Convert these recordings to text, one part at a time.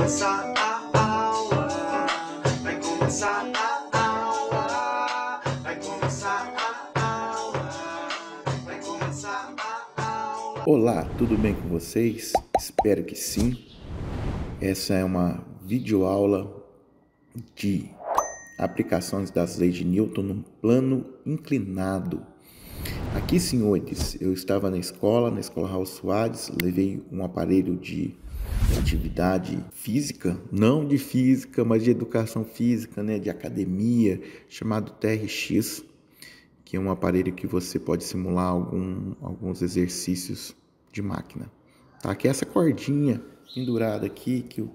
começar a aula, vai começar a aula, vai começar a aula, vai começar a aula. Olá, tudo bem com vocês? Espero que sim. Essa é uma videoaula de aplicações das leis de Newton num plano inclinado. Aqui, senhores, eu estava na escola Raul Soares, levei um aparelho de atividade física, não de física, mas de educação física, né, de academia, chamado TRX, que é um aparelho que você pode simular alguns exercícios de máquina. Tá? Que é essa cordinha pendurada aqui, que o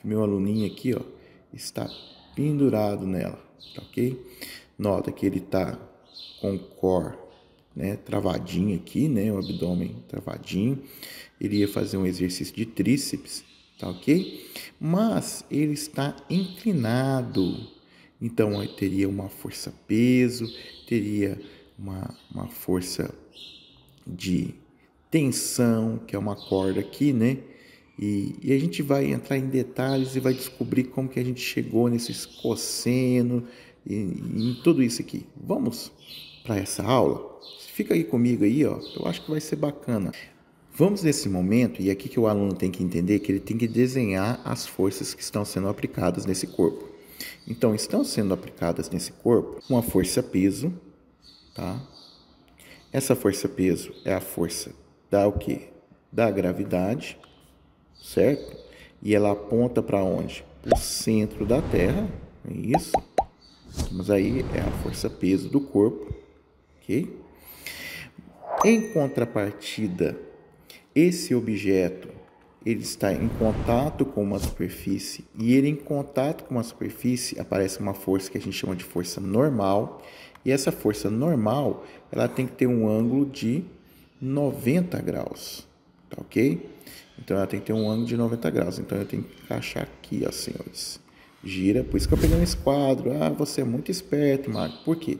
meu aluninho aqui, ó, está pendurado nela, tá ok? Nota que ele tá com o core, né, travadinho aqui, né, o abdômen travadinho. Ele ia fazer um exercício de tríceps, tá ok? Mas ele está inclinado, então aí teria uma força-peso, teria uma força de tensão, que é uma corda aqui, né? E a gente vai entrar em detalhes e vai descobrir como que a gente chegou nesses cosseno e em tudo isso aqui. Vamos para essa aula? Fica aí comigo aí, ó. Eu acho que vai ser bacana. Vamos nesse momento, e aqui que o aluno tem que entender que ele tem que desenhar as forças que estão sendo aplicadas nesse corpo. Então, estão sendo aplicadas nesse corpo uma força-peso, tá? Essa força-peso é a força da o quê? Da gravidade, certo? E ela aponta para onde? Para o centro da Terra, é isso. Mas aí é a força-peso do corpo, ok? Em contrapartida, esse objeto ele está em contato com uma superfície e ele em contato com uma superfície aparece uma força que a gente chama de força normal, e essa força normal ela tem que ter um ângulo de 90 graus, tá ok? Então ela tem que ter um ângulo de 90 graus, então eu tenho que encaixar aqui, ó, senhores. Gira, por isso que eu peguei um esquadro. Ah, você é muito esperto, Marco. Por quê?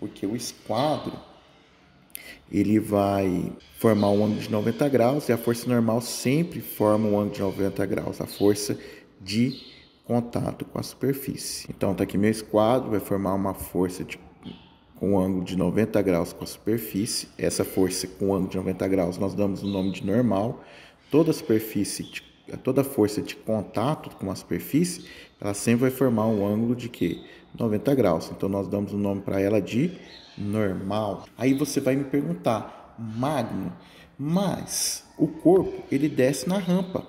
Porque o esquadro ele vai formar um ângulo de 90 graus e a força normal sempre forma um ângulo de 90 graus, a força de contato com a superfície. Então, tá aqui meu esquadro, vai formar uma força com um ângulo de 90 graus com a superfície. Essa força com ângulo de 90 graus nós damos o nome de normal. Toda força de contato com a superfície, ela sempre vai formar um ângulo de quê? 90 graus. Então, nós damos o nome para ela de normal. Aí você vai me perguntar, Magno, mas o corpo, ele desce na rampa.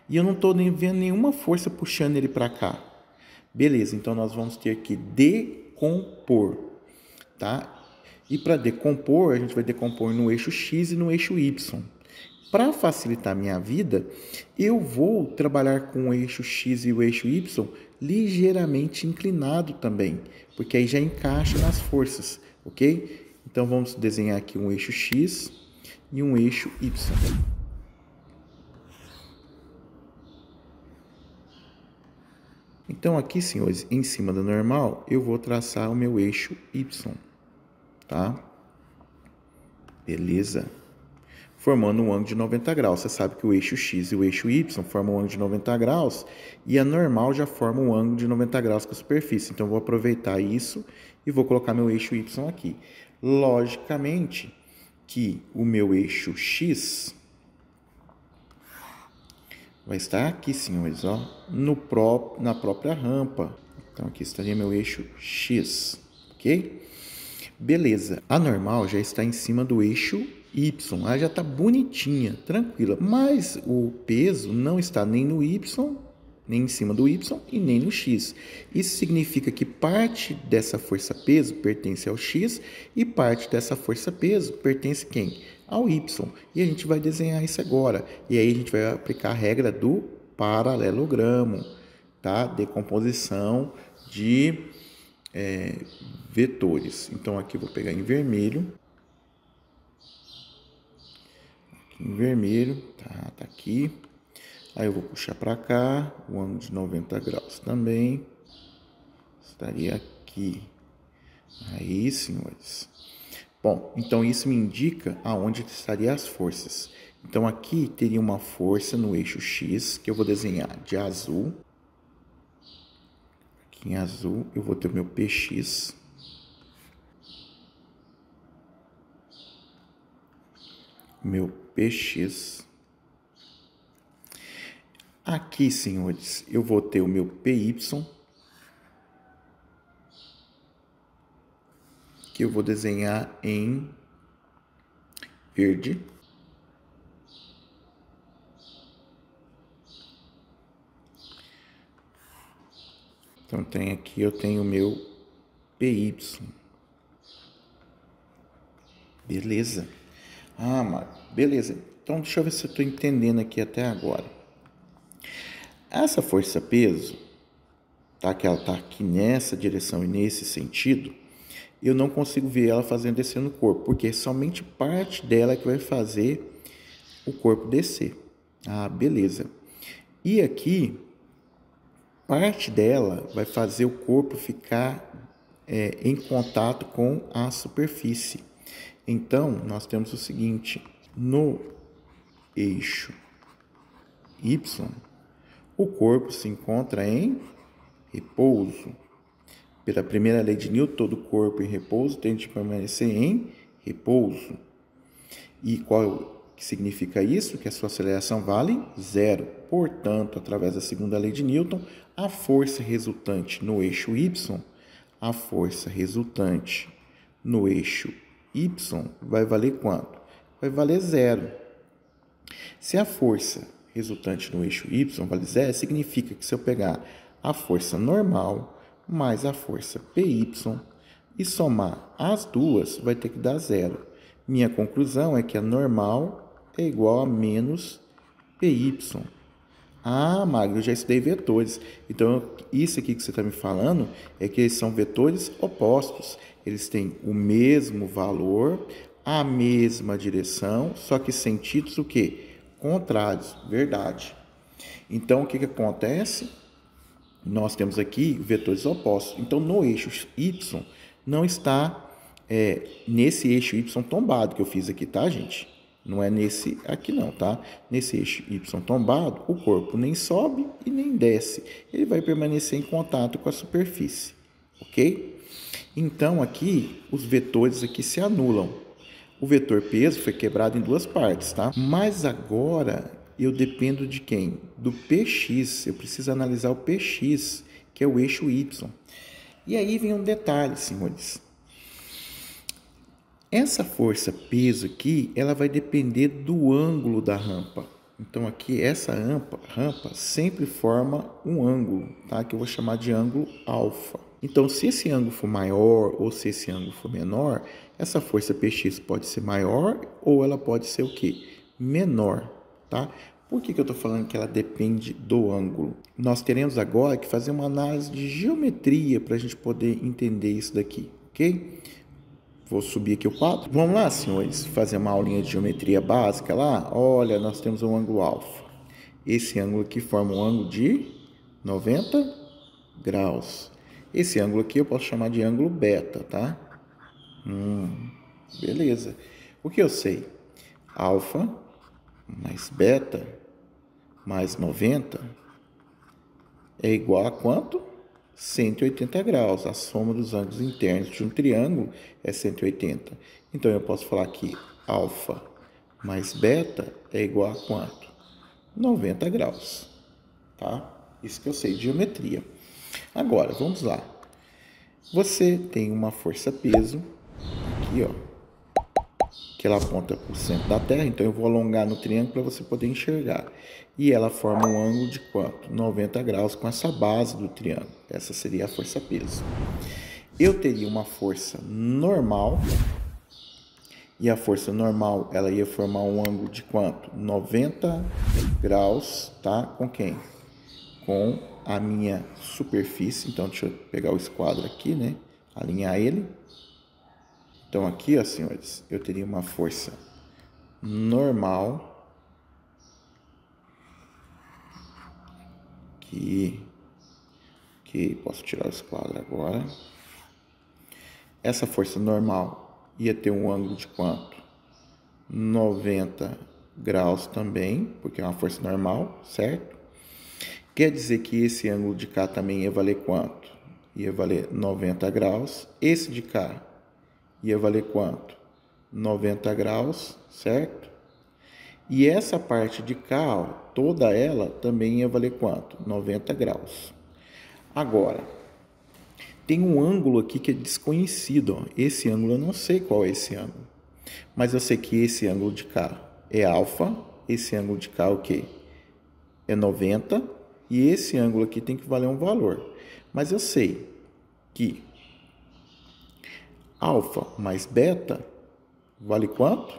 E eu não estou nem vendo nenhuma força puxando ele para cá. Beleza, então nós vamos ter que decompor, tá? E para decompor, a gente vai decompor no eixo X e no eixo Y. Para facilitar a minha vida, eu vou trabalhar com o eixo X e o eixo Y ligeiramente inclinado também, porque aí já encaixa nas forças, ok? Então vamos desenhar aqui um eixo X e um eixo Y. Então aqui, senhores, em cima da normal, eu vou traçar o meu eixo Y, tá? Beleza? Formando um ângulo de 90 graus. Você sabe que o eixo X e o eixo Y formam um ângulo de 90 graus e a normal já forma um ângulo de 90 graus com a superfície. Então, eu vou aproveitar isso e vou colocar meu eixo Y aqui. Logicamente que o meu eixo X vai estar aqui, senhores, ó, na própria rampa. Então, aqui estaria meu eixo X, ok? Beleza, a normal já está em cima do eixo Y, ela já está bonitinha, tranquila, mas o peso não está nem no Y, nem em cima do Y e nem no X. Isso significa que parte dessa força-peso pertence ao X e parte dessa força-peso pertence quem? Ao Y. E a gente vai desenhar isso agora. E aí a gente vai aplicar a regra do paralelogramo, tá? Decomposição de vetores. Então aqui eu vou pegar em vermelho. Aqui em vermelho, tá aqui. Aí eu vou puxar para cá, o ângulo de 90 graus também. Estaria aqui. Aí, senhores. Bom, então isso me indica aonde estariam as forças. Então, aqui teria uma força no eixo X, que eu vou desenhar de azul. Aqui em azul, eu vou ter o meu PX. Meu PX. Aqui, senhores, eu vou ter o meu PY, que eu vou desenhar em verde. Então, eu tenho o meu PY. Beleza. Ah, Marco, beleza. Então, deixa eu ver se eu estou entendendo aqui até agora. Essa força-peso, tá? Que ela está aqui nessa direção e nesse sentido, eu não consigo ver ela fazendo descer no corpo, porque é somente parte dela que vai fazer o corpo descer. Ah, beleza. E aqui, parte dela vai fazer o corpo ficar em contato com a superfície. Então, nós temos o seguinte: no eixo Y, o corpo se encontra em repouso. Pela primeira lei de Newton, todo corpo em repouso tem de permanecer em repouso. E qual que significa isso? Que a sua aceleração vale zero. Portanto, através da segunda lei de Newton, a força resultante no eixo Y, vai valer quanto? Vai valer zero. Se a força resultante no eixo Y vale zero, significa que se eu pegar a força normal mais a força PY e somar as duas, vai ter que dar zero. Minha conclusão é que a normal é igual a menos PY. Ah, Magno, eu já estudei vetores. Então, isso aqui que você está me falando é que eles são vetores opostos. Eles têm o mesmo valor, a mesma direção, só que sentidos o quê? Contrários. Verdade. Então, o que acontece? Nós temos aqui vetores opostos. Então, no eixo Y, não está nesse eixo Y tombado que eu fiz aqui, tá, gente? Não é nesse aqui não, tá? Nesse eixo Y tombado, o corpo nem sobe e nem desce. Ele vai permanecer em contato com a superfície, ok? Então, aqui, os vetores aqui se anulam. O vetor peso foi quebrado em duas partes, tá? Mas agora eu dependo de quem? Do PX. Eu preciso analisar o PX, que é o eixo Y. E aí vem um detalhe, senhores. Essa força peso aqui, ela vai depender do ângulo da rampa. Então aqui, essa rampa sempre forma um ângulo, tá? Que eu vou chamar de ângulo alfa. Então, se esse ângulo for maior ou se esse ângulo for menor, essa força PX pode ser maior ou ela pode ser o quê? Menor, tá? Por que eu estou falando que ela depende do ângulo? Nós teremos agora que fazer uma análise de geometria para a gente poder entender isso daqui, ok? Vou subir aqui o quadro. Vamos lá, senhores, fazer uma aulinha de geometria básica lá. Olha, nós temos um ângulo alfa. Esse ângulo aqui forma um ângulo de 90 graus. Esse ângulo aqui eu posso chamar de ângulo beta, tá? Beleza. O que eu sei? Alfa mais beta mais 90 é igual a quanto? 180 graus. A soma dos ângulos internos de um triângulo é 180. Então, eu posso falar que alfa mais beta é igual a quanto? 90 graus. Tá? Isso que eu sei de geometria. Agora, vamos lá. Você tem uma força-peso aqui, ó, que ela aponta para o centro da Terra. Então, eu vou alongar no triângulo para você poder enxergar. E ela forma um ângulo de quanto? 90 graus com essa base do triângulo. Essa seria a força-peso. Eu teria uma força normal. E a força normal, ela ia formar um ângulo de quanto? 90 graus, tá? Com quem? Com a minha superfície. Então, deixa eu pegar o esquadro aqui, né? Alinhar ele. Então, aqui, ó, senhores, eu teria uma força normal. Que posso tirar o esquadro agora. Essa força normal ia ter um ângulo de quanto? 90 graus também, porque é uma força normal, certo? Quer dizer que esse ângulo de cá também ia valer quanto? Ia valer 90 graus. Esse de cá ia valer quanto? 90 graus, certo? E essa parte de cá, ó, toda ela também ia valer quanto? 90 graus. Agora, tem um ângulo aqui que é desconhecido, ó. Esse ângulo eu não sei qual é esse ângulo. Mas eu sei que esse ângulo de cá é alfa, esse ângulo de cá é o quê? É 90, e esse ângulo aqui tem que valer um valor. Mas eu sei que alfa mais beta vale quanto?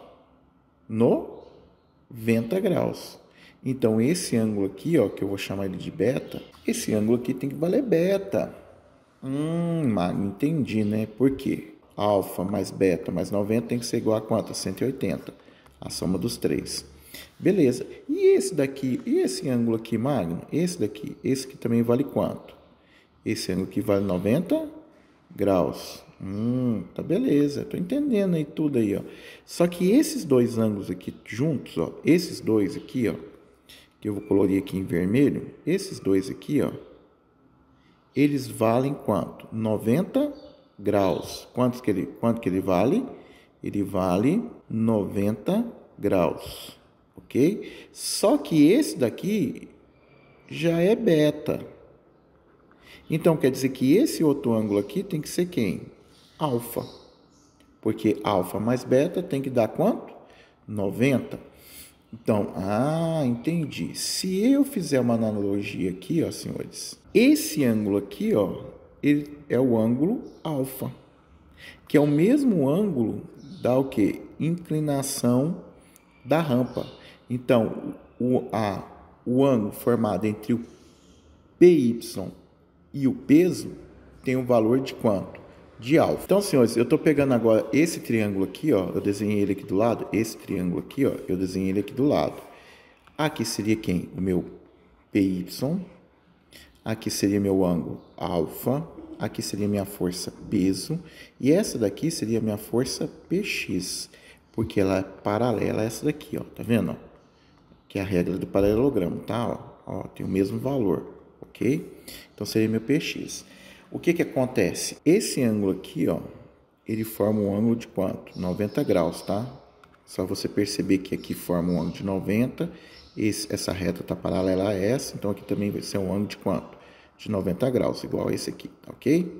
90 graus. Então, esse ângulo aqui, ó, que eu vou chamar ele de beta, esse ângulo aqui tem que valer beta. Magno, entendi, né? Por quê? Alfa mais beta mais 90 tem que ser igual a quanto? A 180. A soma dos três. Beleza. E esse daqui, e esse ângulo aqui, Magno? Esse aqui também vale quanto? Esse ângulo aqui vale 90 graus. Tá beleza. Tô entendendo aí tudo aí, ó. Só que esses dois ângulos aqui juntos, ó, esses dois aqui, ó, que eu vou colorir aqui em vermelho, esses dois aqui, ó, eles valem quanto? 90 graus. Quanto que ele vale? Ele vale 90 graus, ok? Só que esse daqui já é beta. Então, quer dizer que esse outro ângulo aqui tem que ser quem? Alfa. Porque alfa mais beta tem que dar quanto? 90. Então, entendi. Se eu fizer uma analogia aqui, ó, senhores, esse ângulo aqui, ó, ele é o ângulo alfa, que é o mesmo ângulo da o quê? Inclinação da rampa. Então, o ângulo formado entre o PY e o peso tem um valor de quanto? De alfa. Então, senhores, eu estou pegando agora esse triângulo aqui, ó, eu desenhei ele aqui do lado, esse triângulo aqui, ó, eu desenhei ele aqui do lado. Aqui seria quem? O meu PY, aqui seria meu ângulo alfa, aqui seria minha força peso, e essa daqui seria minha força PX, porque ela é paralela a essa daqui, ó, tá vendo? Que é a regra do paralelogramo, tá? Ó, tem o mesmo valor, ok? Então, seria meu PX. O que que acontece? Esse ângulo aqui, ó, ele forma um ângulo de quanto? 90 graus, tá? Só você perceber que aqui forma um ângulo de 90, essa reta está paralela a essa, então aqui também vai ser um ângulo de quanto? De 90 graus, igual a esse aqui, tá ok?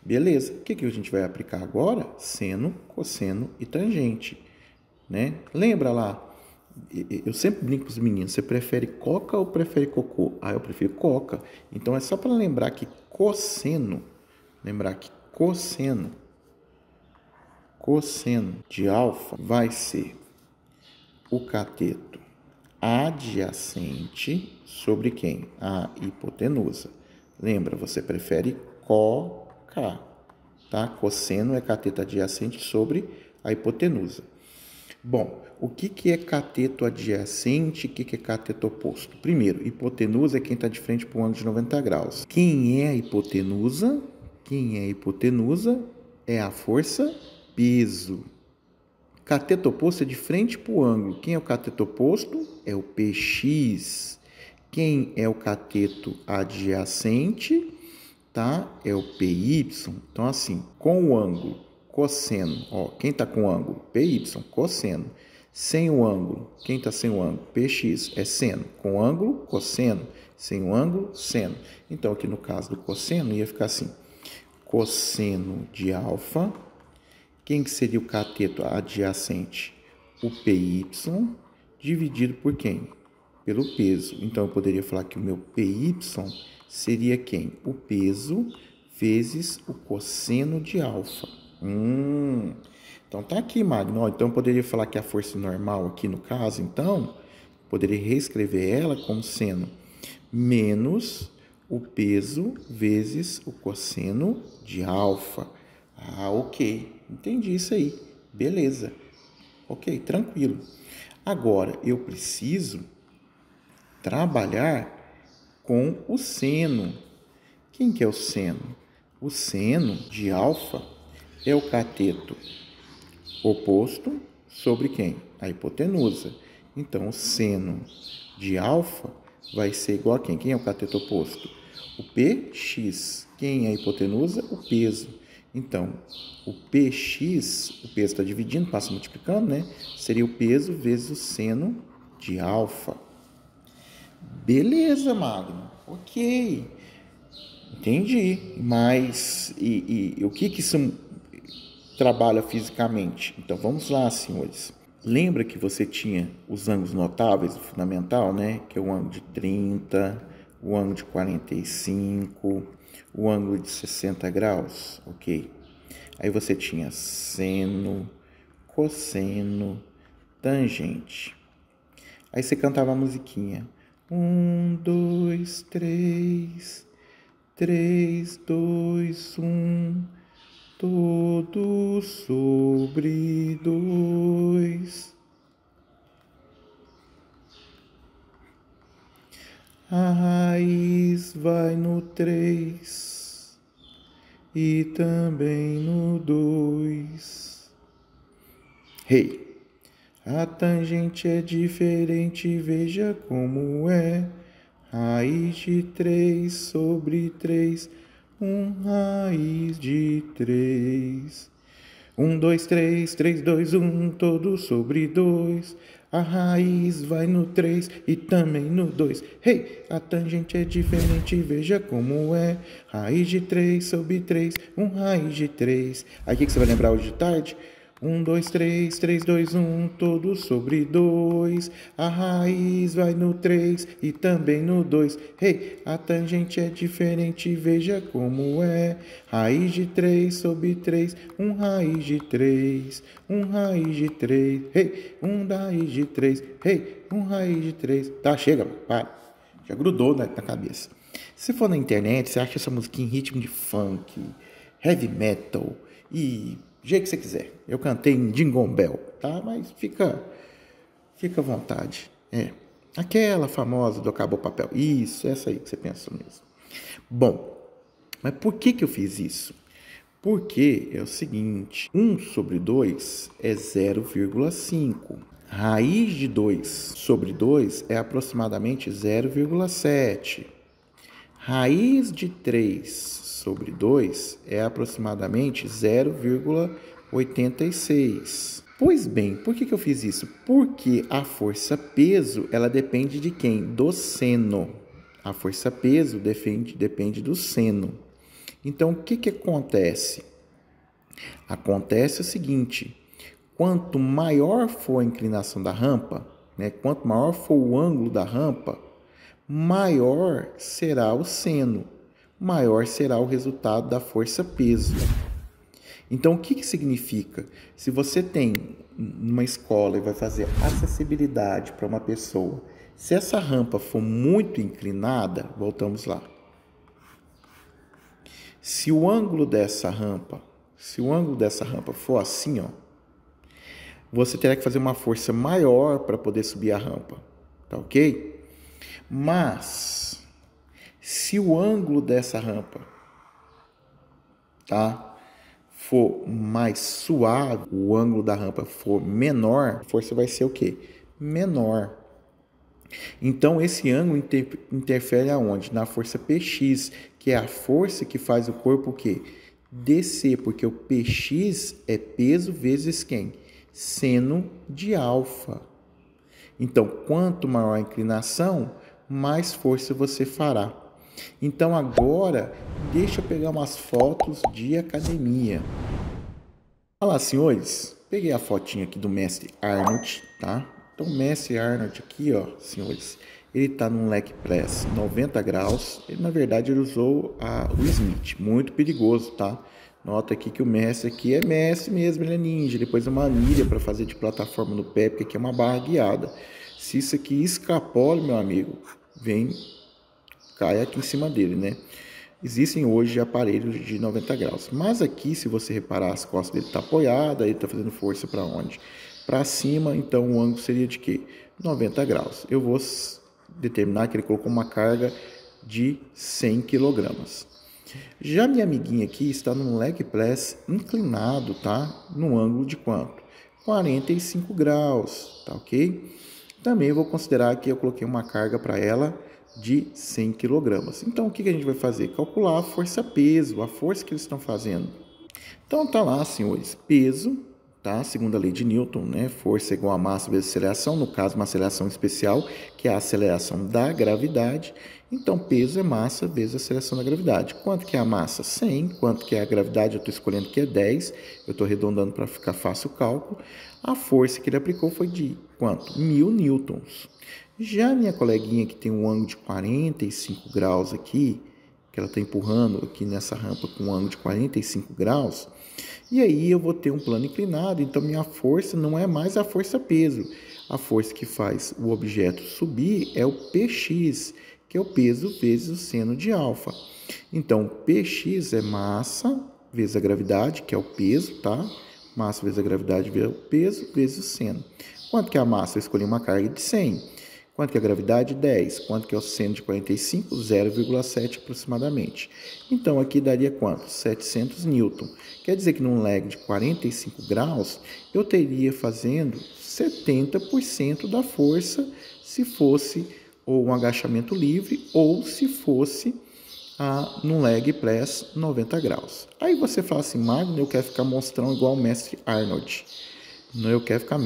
Beleza. O que que a gente vai aplicar agora? Seno, cosseno e tangente, né? Lembra lá? Eu sempre brinco com os meninos, você prefere coca ou prefere cocô? Eu prefiro coca. Então, é só para lembrar que cosseno de alfa vai ser o cateto adjacente sobre quem? A hipotenusa. Lembra, você prefere coca, tá? Cosseno é cateto adjacente sobre a hipotenusa. Bom, o que é cateto adjacente e o que é cateto oposto? Primeiro, hipotenusa é quem está de frente para o ângulo de 90 graus. Quem é a hipotenusa? Quem é a hipotenusa é a força peso. Cateto oposto é de frente para o ângulo. Quem é o cateto oposto? É o PX. Quem é o cateto adjacente? Tá? É o PY. Então, assim, com o ângulo cosseno, ó, quem está com o ângulo? PY, cosseno. Sem o ângulo, quem está sem o ângulo? PX, é seno. Com o ângulo, cosseno. Sem o ângulo, seno. Então, aqui no caso do cosseno, ia ficar assim. Cosseno de alfa. Quem que seria o cateto adjacente? O PY, dividido por quem? Pelo peso. Então, eu poderia falar que o meu PY seria quem? O peso vezes o cosseno de alfa. Então, tá aqui, Magno. Então, eu poderia falar que a força normal aqui, no caso, então, poderia reescrever ela como seno menos o peso vezes o cosseno de alfa. Ok. Entendi isso aí. Beleza. Ok, tranquilo. Agora, eu preciso trabalhar com o seno. Quem que é o seno? O seno de alfa é o cateto oposto sobre quem? A hipotenusa. Então, o seno de alfa vai ser igual a quem? Quem é o cateto oposto? O px. Quem é a hipotenusa? O peso. Então, o px, o peso está dividindo, passa multiplicando, né? Seria o peso vezes o seno de alfa. Beleza, Magno. Ok. Entendi. Mas e o que isso trabalha fisicamente? Então, vamos lá, senhores. Lembra que você tinha os ângulos notáveis do fundamental, né? Que é o ângulo de 30, o ângulo de 45, o ângulo de 60 graus, ok? Aí você tinha seno, cosseno, tangente. Aí você cantava a musiquinha. 1, 2, 3, 3, 2, 1, todo sobre 2. A raiz vai no 3 e também no 2. Hey, a tangente é diferente, veja como é. Raiz de 3 sobre 3, raiz de 3. 1, 2, 3, 3, 2, 1, todo sobre 2. A raiz vai no 3 e também no 2. Hey, a tangente é diferente, veja como é. Raiz de 3 sobre 3, raiz de 3. Aí o que você vai lembrar hoje de tarde? 1, 2, 3, 3, 2, 1, todo sobre 2. A raiz vai no 3 e também no 2. Hey, a tangente é diferente, veja como é. Raiz de 3 sobre 3, raiz de 3. Raiz de 3. Hey, raiz de 3. Hey, raiz de 3. Tá, chega, para. Já grudou na cabeça. Se for na internet, você acha essa musiquinha em ritmo de funk, heavy metal e do jeito que você quiser. Eu cantei em Jingle Bell, tá? Mas fica à vontade. Aquela famosa do Acabou o Papel. Isso, essa aí que você pensa mesmo. Bom, mas por que eu fiz isso? Porque é o seguinte, 1 sobre 2 é 0,5. Raiz de 2 sobre 2 é aproximadamente 0,7. Raiz de 3 sobre 2 é aproximadamente 0,86. Pois bem, por que eu fiz isso? Porque a força-peso, ela depende de quem? Do seno. A força-peso depende do seno. Então, o que acontece? Acontece o seguinte, quanto maior for a inclinação da rampa, né, quanto maior for o ângulo da rampa, maior será o seno, maior será o resultado da força-peso. Então, o que significa? Se você tem uma escola e vai fazer acessibilidade para uma pessoa, se essa rampa for muito inclinada, voltamos lá. Se o ângulo dessa rampa for assim, ó, você terá que fazer uma força maior para poder subir a rampa, tá ok? Mas, se o ângulo dessa rampa, tá, for mais suave, o ângulo da rampa for menor, a força vai ser o quê? Menor. Então, esse ângulo interfere aonde? Na força Px, que é a força que faz o corpo o quê? Descer, porque o Px é peso vezes quem? Seno de alfa. Então, quanto maior a inclinação, mais força você fará. Então, agora, deixa eu pegar umas fotos de academia. Olha lá, senhores, peguei a fotinha aqui do mestre Arnold, tá? Então, o mestre Arnold aqui, ó, senhores, ele tá num leg press 90 graus. Ele, na verdade, ele usou o Smith, muito perigoso, tá? Nota aqui que o mestre aqui é mestre mesmo, ele é ninja. Ele pôs uma anilha para fazer de plataforma no pé, porque aqui é uma barra guiada. Se isso aqui escapole, meu amigo, cai aqui em cima dele, né? Existem hoje aparelhos de 90 graus. Mas aqui, se você reparar, as costas dele tá apoiada, ele tá fazendo força para onde? Para cima, então o ângulo seria de quê? 90 graus. Eu vou determinar que ele colocou uma carga de 100 kg. Já minha amiguinha aqui está num leg press inclinado, tá? No ângulo de quanto? 45 graus, tá ok? Também vou considerar que eu coloquei uma carga para ela de 100 kg. Então, o que a gente vai fazer? Calcular a força-peso, a força que eles estão fazendo. Então, tá lá, senhores, peso, tá? Segundo a lei de Newton, né? Força é igual a massa vezes aceleração, no caso, uma aceleração especial, que é a aceleração da gravidade. Então, peso é massa vezes aceleração da gravidade. Quanto que é a massa? 100. Quanto que é a gravidade? Eu estou escolhendo que é 10. Eu estou arredondando para ficar fácil o cálculo. A força que ele aplicou foi de quanto? 1000 newtons. Já a minha coleguinha que tem um ângulo de 45 graus aqui, que ela está empurrando aqui nessa rampa com um ângulo de 45 graus, e aí eu vou ter um plano inclinado, então minha força não é mais a força-peso. A força que faz o objeto subir é o Px, que é o peso vezes o seno de alfa. Então, Px é massa vezes a gravidade, que é o peso, tá? Massa vezes a gravidade vezes o peso vezes o seno. Quanto que é a massa? Eu escolhi uma carga de 100. Quanto que é a gravidade? 10. Quanto que é o seno de 45? 0,7 aproximadamente. Então, aqui daria quanto? 700 newton. Quer dizer que num leg de 45 graus, eu teria fazendo 70% da força se fosse ou um agachamento livre ou se fosse num leg press 90 graus. Aí você fala assim, Magno, eu quero ficar mostrando igual o mestre Arnold. Eu quero ficar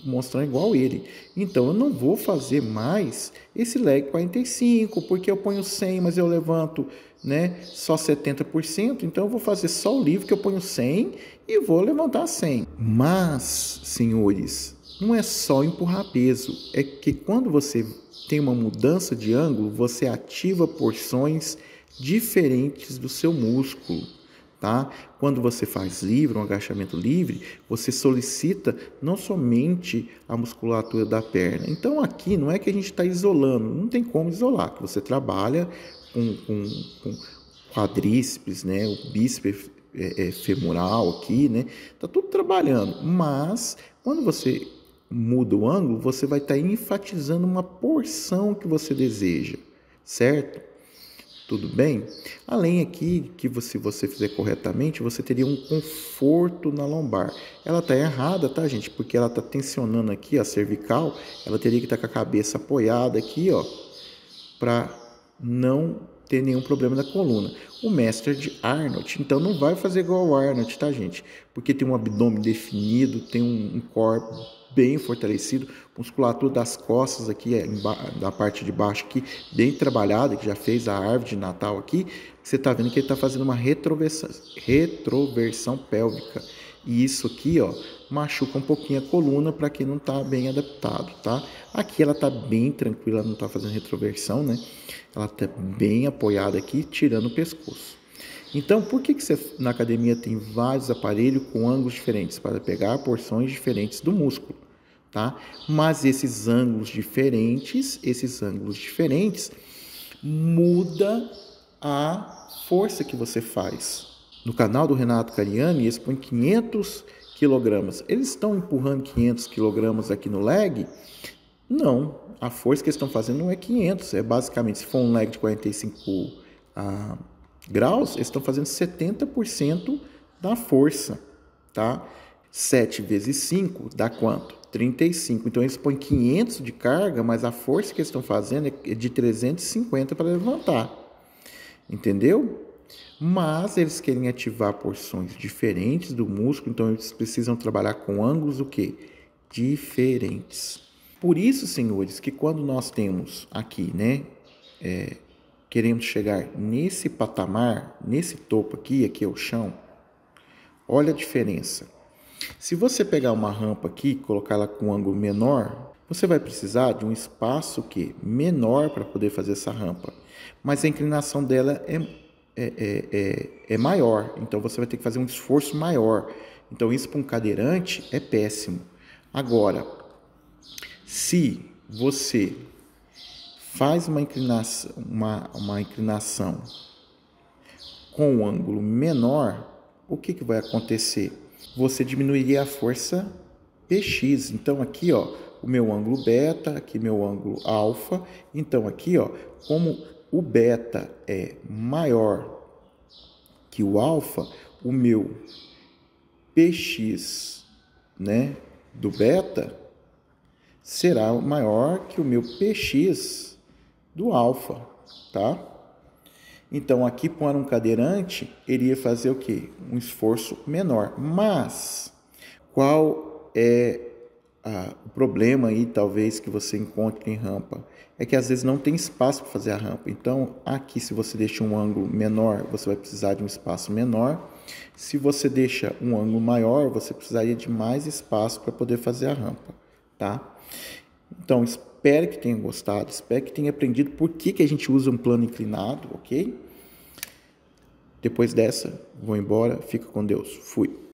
mostrando igual ele. Então, eu não vou fazer mais esse leg 45, porque eu ponho 100, mas eu levanto, né, só 70%. Então, eu vou fazer só o livre, que eu ponho 100 e vou levantar 100. Mas, senhores, não é só empurrar peso. É que quando você tem uma mudança de ângulo, você ativa porções diferentes do seu músculo. Tá? Quando você faz livre, um agachamento livre, você solicita não somente a musculatura da perna. Então aqui não é que a gente está isolando, não tem como isolar, que você trabalha com quadríceps, né? O bíceps femoral aqui, né? Tá tudo trabalhando, mas quando você muda o ângulo, você vai estar enfatizando uma porção que você deseja, certo? Tudo bem? Além aqui, que se você fizer corretamente, você teria um conforto na lombar. Ela está errada, tá, gente? Porque ela está tensionando aqui a cervical, ela teria que estar com a cabeça apoiada aqui, ó, para não ter nenhum problema da coluna. O mestre de Arnold, então não vai fazer igual ao Arnold, tá, gente? Porque tem um abdômen definido, tem um core bem fortalecido, musculatura das costas aqui, da parte de baixo aqui, bem trabalhada, que já fez a árvore de Natal aqui. Você está vendo que ele está fazendo uma retroversão pélvica. E isso aqui, ó, machuca um pouquinho a coluna para quem não está bem adaptado, tá? Aqui ela está bem tranquila, não está fazendo retroversão, né? Ela está bem apoiada aqui, tirando o pescoço. Então, por que você na academia tem vários aparelhos com ângulos diferentes? Para pegar porções diferentes do músculo, tá? Mas esses ângulos diferentes muda a força que você faz. No canal do Renato Cariani, eles põem 500 kg. Eles estão empurrando 500 kg aqui no leg? Não, a força que eles estão fazendo não é 500, é basicamente, se for um leg de 45 graus, eles estão fazendo 70% da força, tá? 7 vezes 5 dá quanto? 35. Então, eles põem 500 de carga, mas a força que eles estão fazendo é de 350 para levantar. Entendeu? Mas eles querem ativar porções diferentes do músculo, então eles precisam trabalhar com ângulos o quê? Diferentes. Por isso, senhores, que quando nós temos aqui, né, queremos chegar nesse patamar, nesse topo aqui é o chão, olha a diferença. Se você pegar uma rampa aqui e colocar ela com um ângulo menor, você vai precisar de um espaço menor para poder fazer essa rampa. Mas a inclinação dela é maior, então você vai ter que fazer um esforço maior. Então isso para um cadeirante é péssimo. Agora, se você faz uma inclinação com um ângulo menor, o que vai acontecer? Você diminuiria a força Px. Então aqui, ó, o meu ângulo beta, aqui meu ângulo alfa. Então aqui, ó, como o beta é maior que o alfa, o meu Px, né, do beta será maior que o meu Px do alfa, tá? Então, aqui para um cadeirante, ele ia fazer o quê? Um esforço menor. Mas, qual é o problema aí, talvez, que você encontre em rampa? É que às vezes não tem espaço para fazer a rampa. Então, aqui, se você deixa um ângulo menor, você vai precisar de um espaço menor. Se você deixa um ângulo maior, você precisaria de mais espaço para poder fazer a rampa, tá? Então, espero que tenha gostado, espero que tenha aprendido por que a gente usa um plano inclinado, ok? Depois dessa, vou embora, fica com Deus, fui.